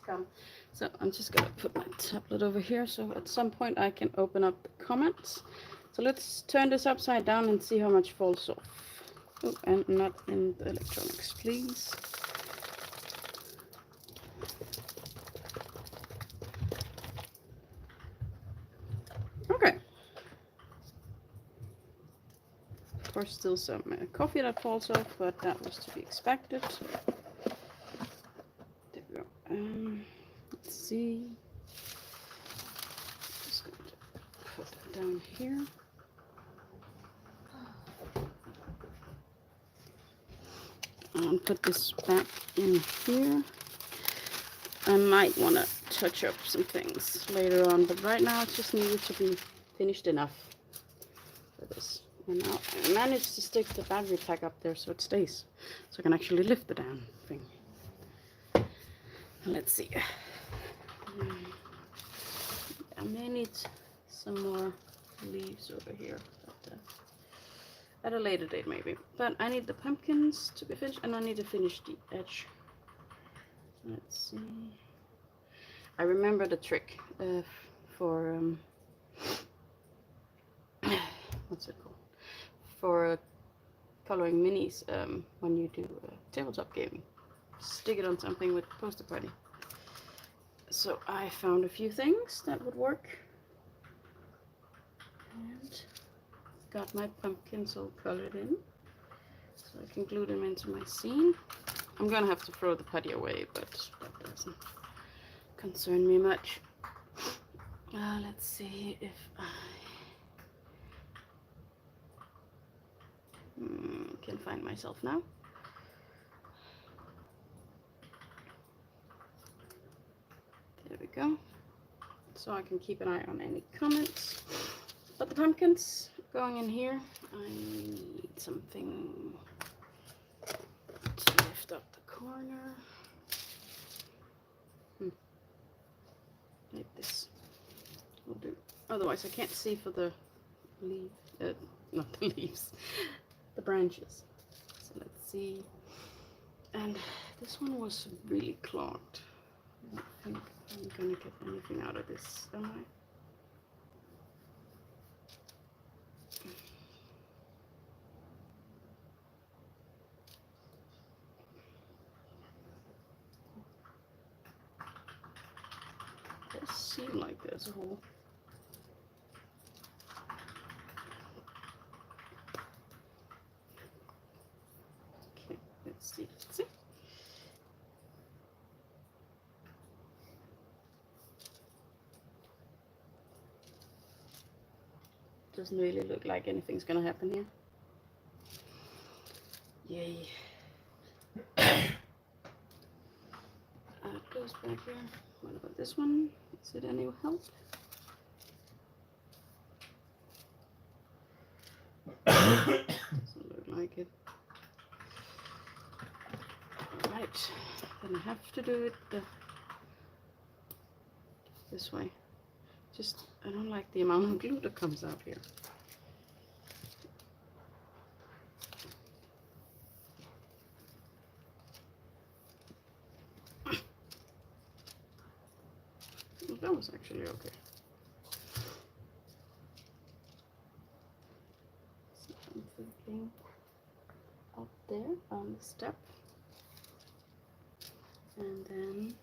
come. So I'm just gonna put my tablet over here so at some point I can open up the comments. So let's turn this upside down and see how much falls off. Oh, and not in the electronics, please. Okay. Of course, still some coffee that falls off, but that was to be expected. There we go. Let's see. Just going to put that down here. And put this back in here. I might want to touch up some things later on, but right now it just needed to be finished enough for this. And now I managed to stick the battery pack up there so it stays, so I can actually lift the damn thing. Let's see. I may need some more leaves over here, but at a later date maybe. But I need the pumpkins to be finished, and I need to finish the edge. Let's see. I remember the trick for what's it called? For coloring minis when you do tabletop gaming. Stick it on something with poster putty. So I found a few things that would work, and got my pumpkins all colored in, so I can glue them into my scene. I'm gonna have to throw the putty away, but that doesn't concern me much. Let's see if I can find myself now. There we go. So I can keep an eye on any comments. But the pumpkins going in here, I need something to lift up the corner. Like this will do. Otherwise I can't see for the leaf, not the leaves, the branches. So let's see. And this one was really clogged. I don't think I'm gonna get anything out of this, am I? Does seem like there's a hole. Okay, let's see. Doesn't really look like anything's gonna happen here. Yay. It goes back here. What about this one? Is it any help? Doesn't look like it. Alright, then I have to do it this way. Just, I don't like the amount of glue that comes out here. That was actually okay. So I'm thinking up there on the step, and then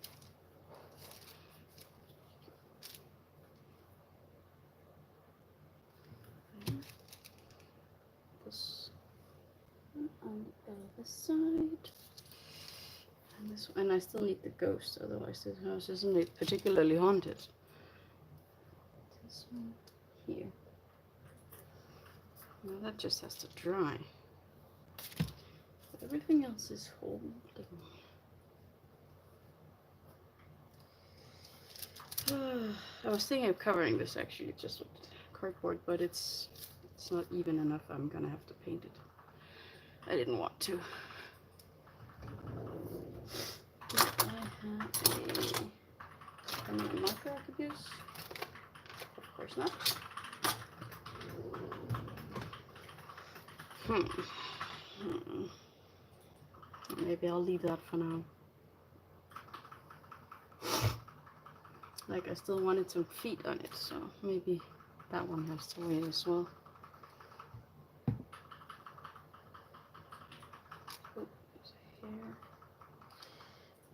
this one on the other side. And this one, and I still need the ghost, otherwise this house isn't particularly haunted. This one here. Now that just has to dry. But everything else is holding. I was thinking of covering this actually just with cardboard, but it's not even enough. I'm gonna have to paint it. I didn't want to. Do I have a marker I could use? Of course not. Maybe I'll leave that for now. Like I still wanted some feet on it, so maybe that one has to wait as well. Oh, there's a hair.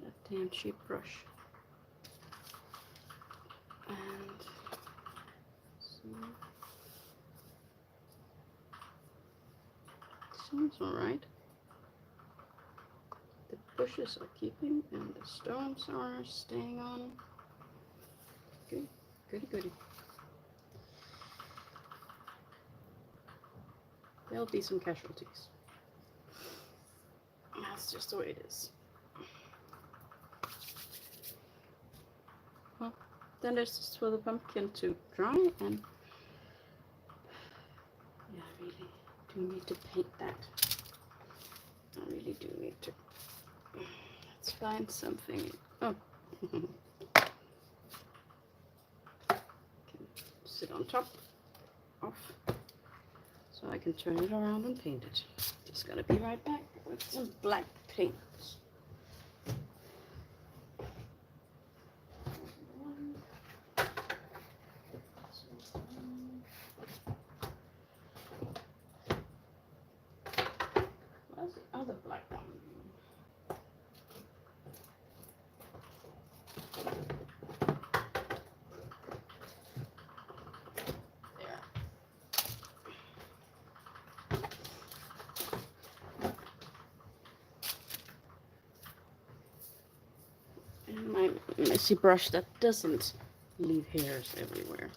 That damn cheap brush. And seems alright. The bushes are keeping and the stones are staying on. Good, goody goody. There'll be some casualties. That's just the way it is. Well, then there's just for the pumpkin to dry, and yeah, I really do need to paint that. I really do need to. Let's find something. Oh. Can sit on top off so I can turn it around and paint it. Just gonna be right back with some black paint. Where's the other black one? My messy brush that doesn't leave hairs everywhere.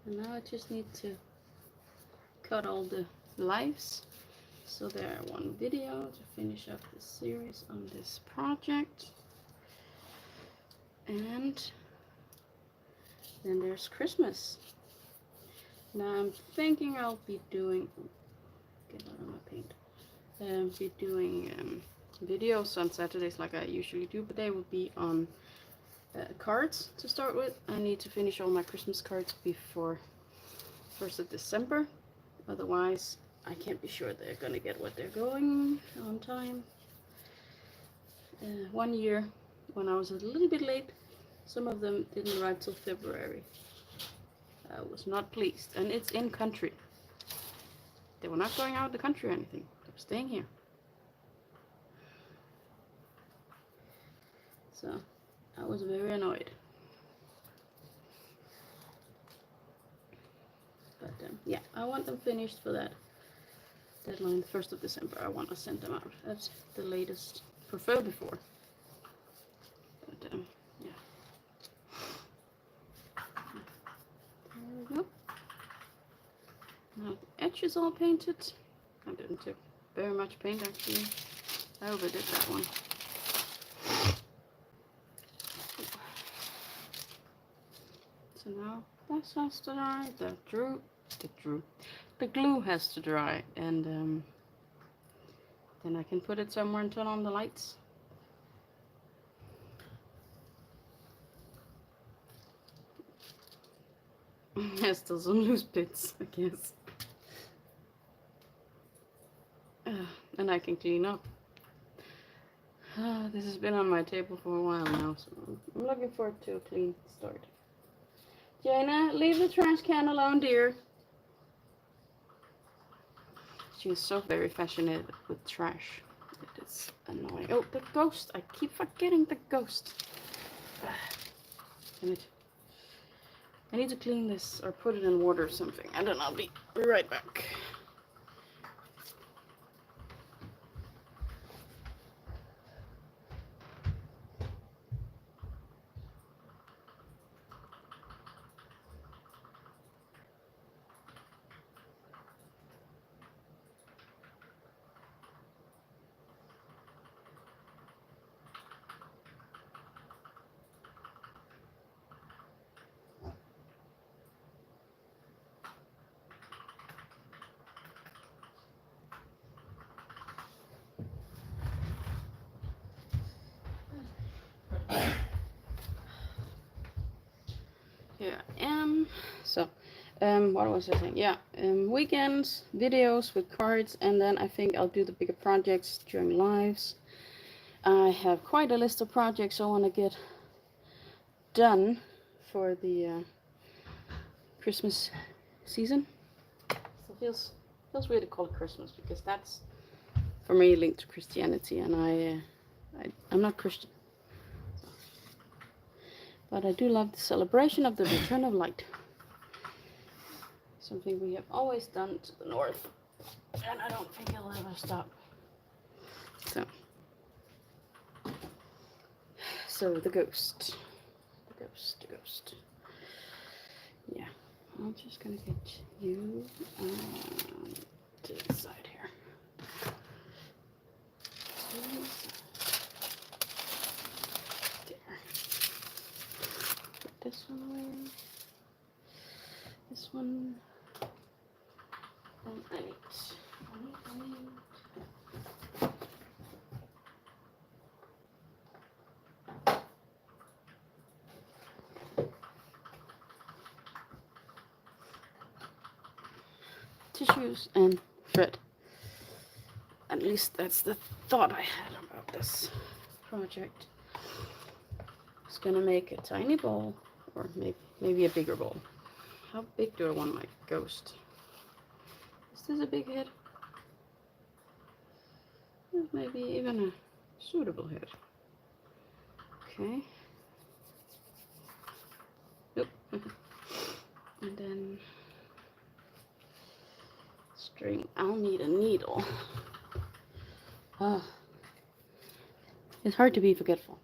And now I just need to cut all the lives, so there one video to finish up the series on this project. And then there's Christmas. Now I'm thinking I'll be doing, get out of my paint, be doing videos on Saturdays like I usually do, but they will be on cards to start with. I need to finish all my Christmas cards before 1st of December. Otherwise, I can't be sure they're gonna get what they're going on time. 1 year, when I was a little bit late, some of them didn't arrive till February. I was not pleased, and it's in country. They were not going out of the country or anything. They were staying here. So I was very annoyed. But yeah, I want them finished for that deadline, 1st of December. I want to send them out. That's the latest. Prefer before. But yeah. There we go. Now the edge is all painted. I didn't take very much paint actually. I overdid that one. So now this has to dry. The glue has to dry, and then I can put it somewhere and turn on the lights. There's still some loose bits, I guess. And I can clean up. This has been on my table for a while now, so I'm looking forward to a clean start. Jaina, leave the trash can alone, dear. She is so very fascinated with trash. It is annoying. Oh, the ghost. I keep forgetting the ghost. Damn it. I need to clean this or put it in water or something. And then I'll be right back. What was I saying? Yeah, weekends, videos with cards, and then I think I'll do the bigger projects during lives. I have quite a list of projects I want to get done for the Christmas season. So it feels weird to call it Christmas because that's for me linked to Christianity, and I'm not Christian, but I do love the celebration of the return of light. Something we have always done to the north, and I don't think it'll ever stop. So the ghost. Yeah, I'm just gonna get you to the side here. There. Put this one away. This one. And I need. Tissues and thread. At least that's the thought I had about this project. I was gonna make a tiny bowl, or maybe a bigger bowl. How big do I want my ghost? Is this a big head? Maybe even a suitable head. Okay. Nope. And then string. I'll need a needle. It's hard to be forgetful.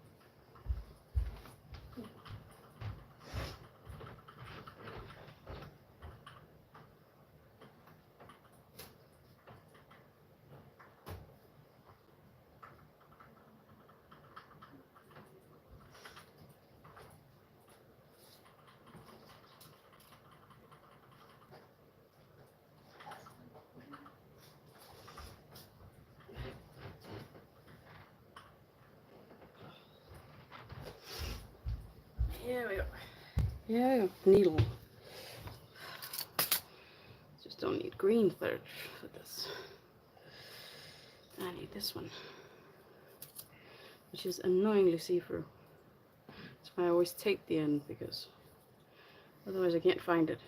Here we go. Yeah, needle. Just don't need green thread for this. I need this one, which is annoyingly see-through. That's why I always tape the end, because otherwise I can't find it.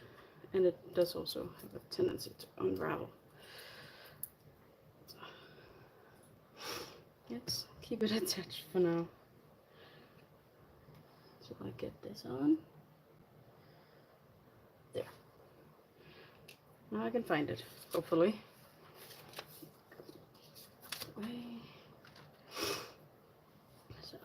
And it does also have a tendency to unravel. So, let's keep it attached for now. So I get this on. There. Now I can find it, hopefully. Away. So.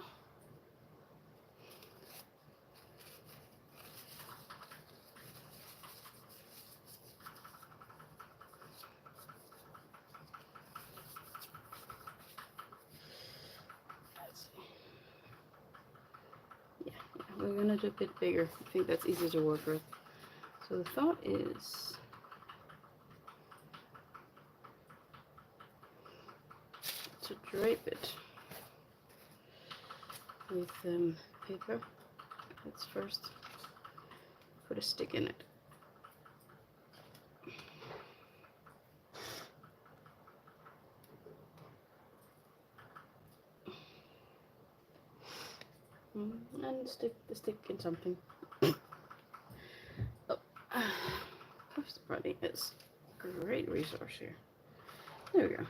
We're gonna do a bit bigger. I think that's easier to work with. So the thought is to drape it with paper. Let's first put a stick in it. And stick the stick in something. Oh, post party is a great resource here. There we go.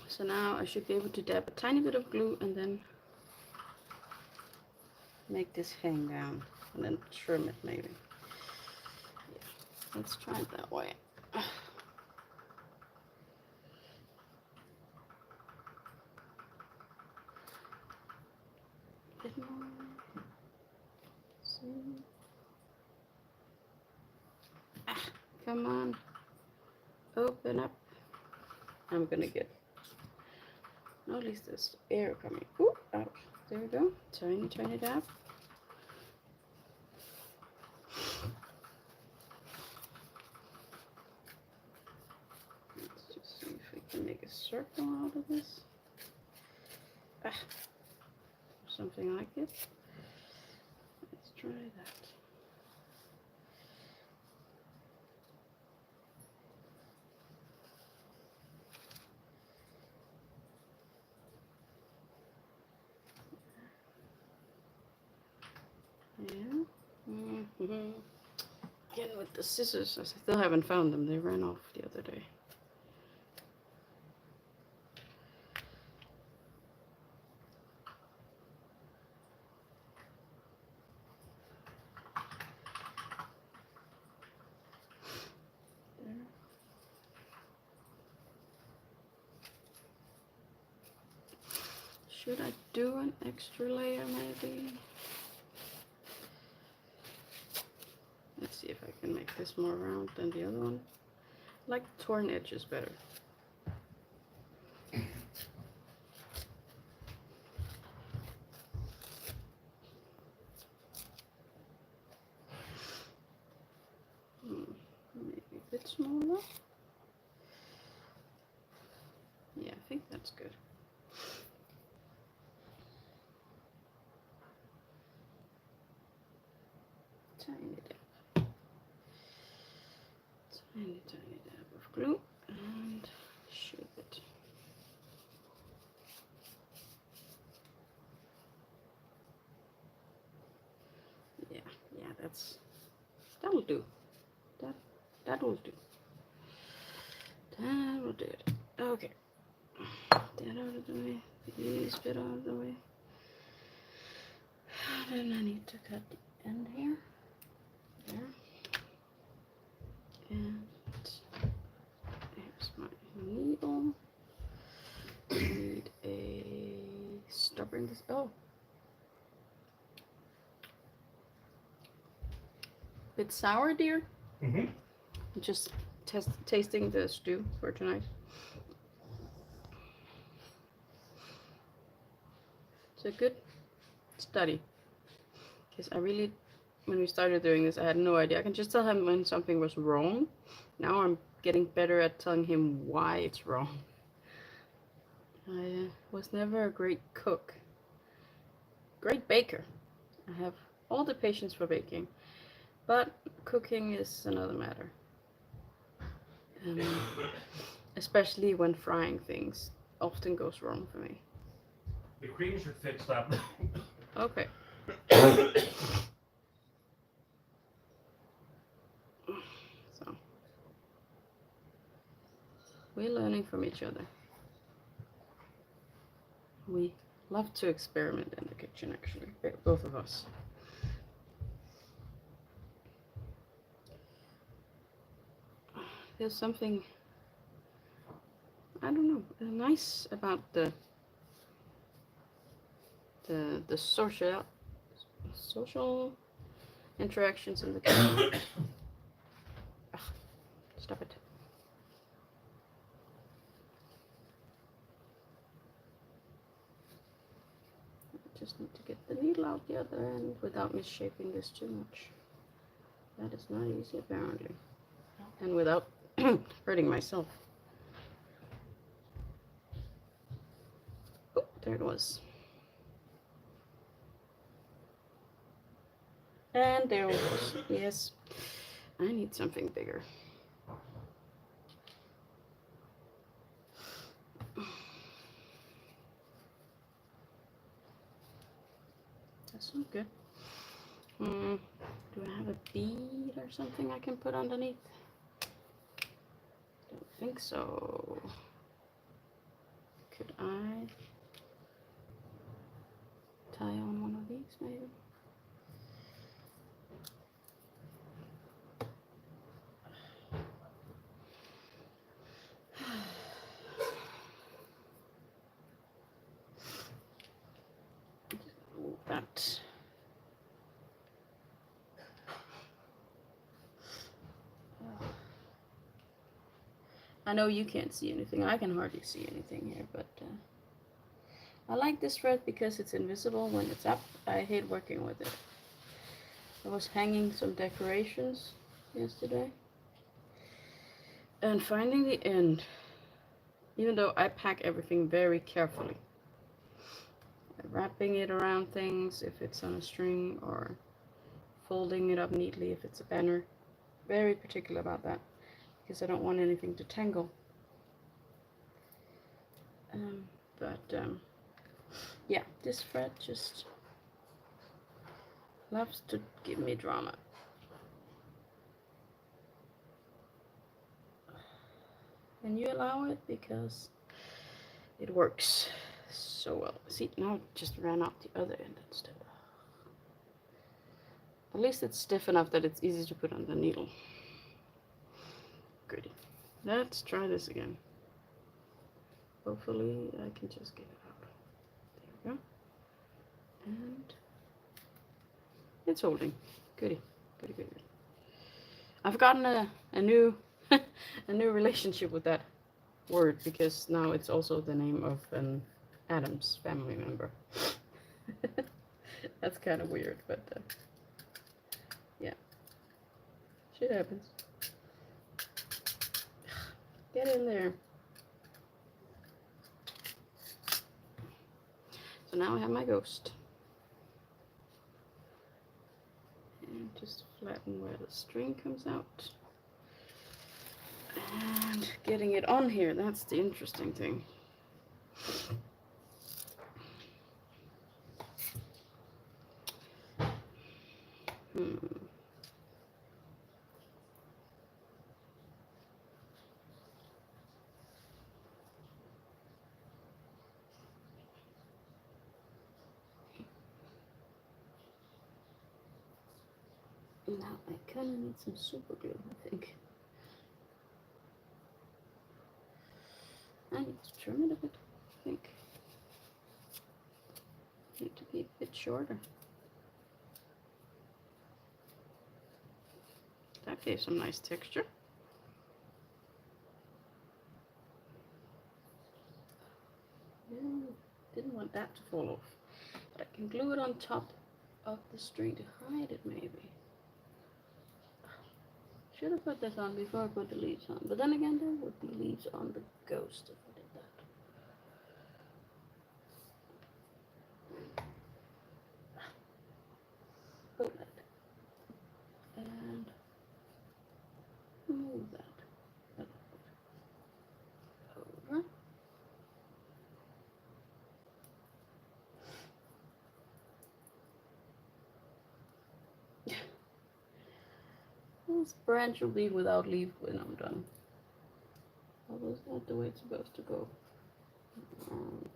So now I should be able to dab a tiny bit of glue and then make this hang down and then trim it maybe. Yeah, let's try it that way. Come on, open up. I'm gonna get, no, at least there's air coming. Ooh, out. There we go. Tiny, tiny dab. Let's just see if we can make a circle out of this. Something like it. Let's try that. Yeah. Again with the scissors, I still haven't found them. They ran off the other day. Should I do an extra layer maybe? Let's see if I can make this more round than the other one. I like torn edges better. Maybe a bit smaller. Yeah, I think that's good. Tiny dab. Tiny dab of glue and shape it. Yeah, that'll do. That'll do. That will do it. Okay. That out of the way. This bit out of the way. Then I need to cut the end here. There. And here's my needle. I need a stubborn. Oh. Bit sour, dear? Mm-hmm. Just tasting the stew for tonight. It's a good study. Because I really, when we started doing this, I had no idea. I can just tell him when something was wrong. Now I'm getting better at telling him why it's wrong. I was never a great cook. Great baker. I have all the patience for baking. But cooking is another matter. Especially when frying things often goes wrong for me. The cream should fix that. Okay. So we're learning from each other. We love to experiment in the kitchen, actually, both of us. There's something, I don't know, nice about the social interactions in the kitchen. Stop it. I just need to get the needle out the other end without misshaping this too much. That is not easy, apparently. And without hurting myself. Oh, there it was. And there it was. Yes, I need something bigger. That's not good. Do I have a bead or something I can put underneath? Don't think so. Could I tie on one of these maybe? That. I know you can't see anything. I can hardly see anything here, but I like this thread because it's invisible when it's up. I hate working with it. I was hanging some decorations yesterday and finding the end, even though I pack everything very carefully, wrapping it around things if it's on a string or folding it up neatly if it's a banner. Very particular about that because I don't want anything to tangle. Yeah, this thread just Loves to give me drama. And you allow it because it works so well. See, now it just ran out the other end instead. At least it's stiff enough that it's easy to put on the needle. Goody. Let's try this again. Hopefully I can just get it out. There we go. And it's holding. Goody. Goody, goody, goody. I've gotten a new a new relationship with that word because now it's also the name of an Adams family member. That's kind of weird, but yeah, shit happens. Get in there. So now I have my ghost. And just flatten where the string comes out. And getting it on here, that's the interesting thing. Now I kind of need some super glue, I think. I need to trim it a bit, I think. Need to be a bit shorter. That gave some nice texture. Yeah, didn't want that to fall off. But I can glue it on top of the string to hide it maybe. Should have put this on before I put the leaves on. But then again, there would be leaves on the ghost if I did that. Hold that. And move that. Over. This branch will be without leaf when I'm done. Although it's not the way it's supposed to go.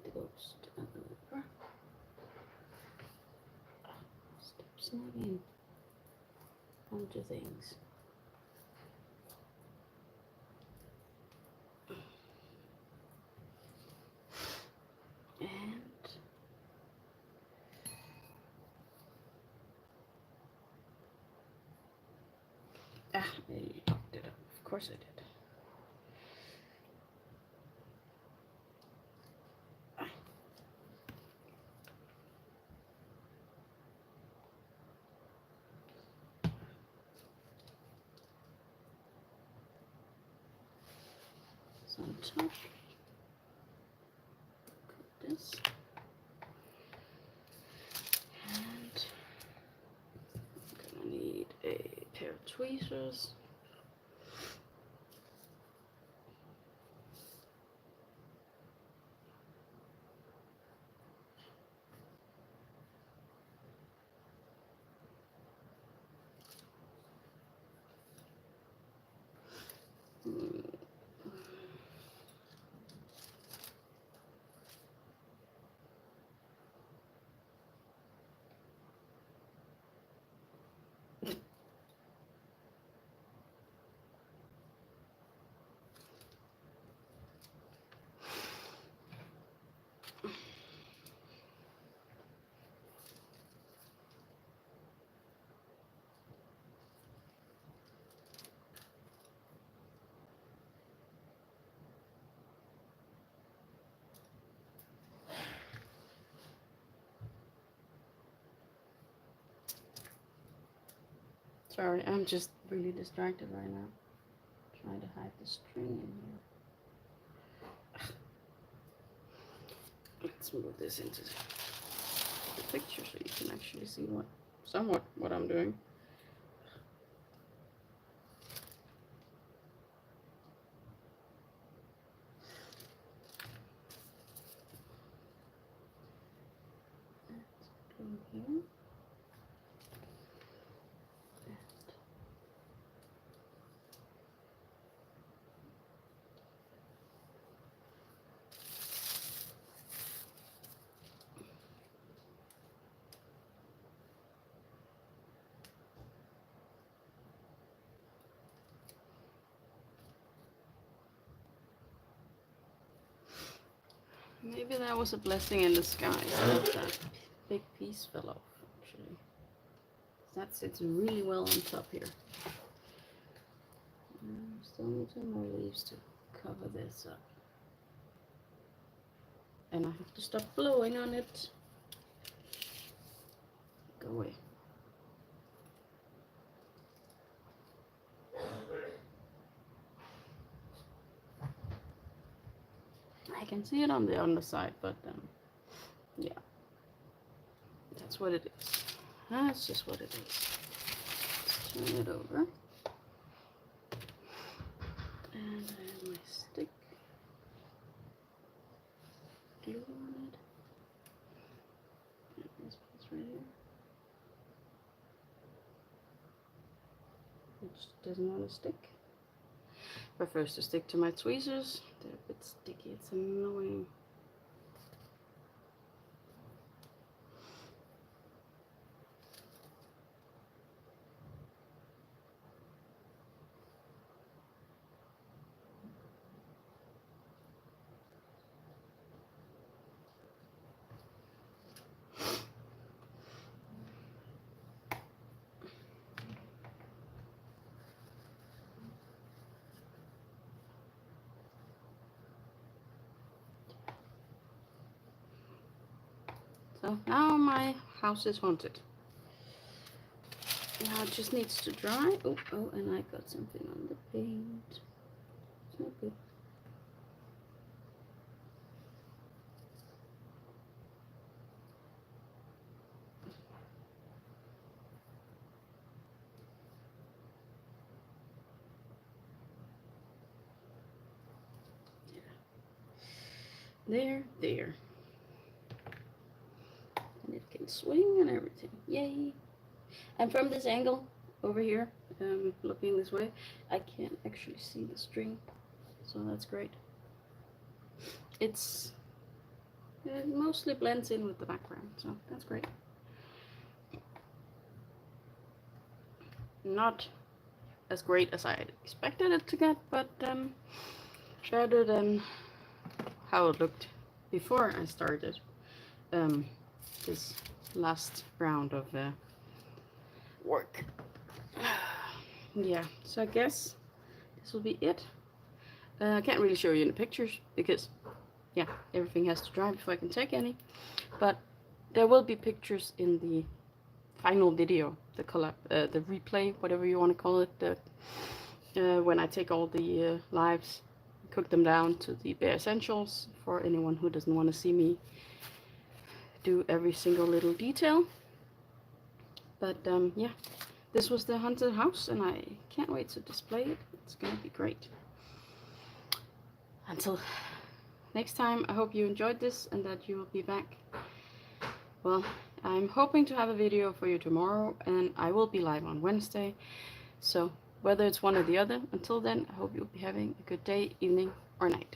The ghost over. Stop snagging onto things. And I locked it up. Of course I did. So on top, cut this. And I'm gonna need a pair of tweezers. Sorry, I'm just really distracted right now. Trying to hide the string in here. Let's move this into the picture so you can actually see somewhat what I'm doing. Let's go here. Maybe that was a blessing in disguise that that big piece fell off, actually. That sits really well on top here. Still need some more leaves to cover this up. And I have to stop blowing on it. Go away. I can see it on the underside, but yeah, that's what it is. That's just what it is. Let's turn it over. And I have my stick. Glue on it. And this piece right here. Which doesn't want to stick. Prefers to stick to my tweezers. They're a bit sticky, it's annoying. So now my house is haunted. Now it just needs to dry. Oh, and I got something on the paint. It's not good. Yeah. There. And it can swing and everything. Yay! And from this angle over here, looking this way, I can't actually see the string, so that's great. It mostly blends in with the background, so that's great. Not as great as I expected it to get, but better than how it looked before I started this last round of work. Yeah, so I guess this will be it. I can't really show you in the pictures because, yeah, everything has to dry before I can take any. But there will be pictures in the final video, the replay, whatever you want to call it. When I take all the lives, cook them down to the bare essentials for anyone who doesn't want to see me do every single little detail. But yeah, this was the haunted house and I can't wait to display it. It's gonna be great. Until next time, I hope you enjoyed this and that you will be back. Well, I'm hoping to have a video for you tomorrow and I will be live on Wednesday. So whether it's one or the other, until then, I hope you'll be having a good day, evening, or night.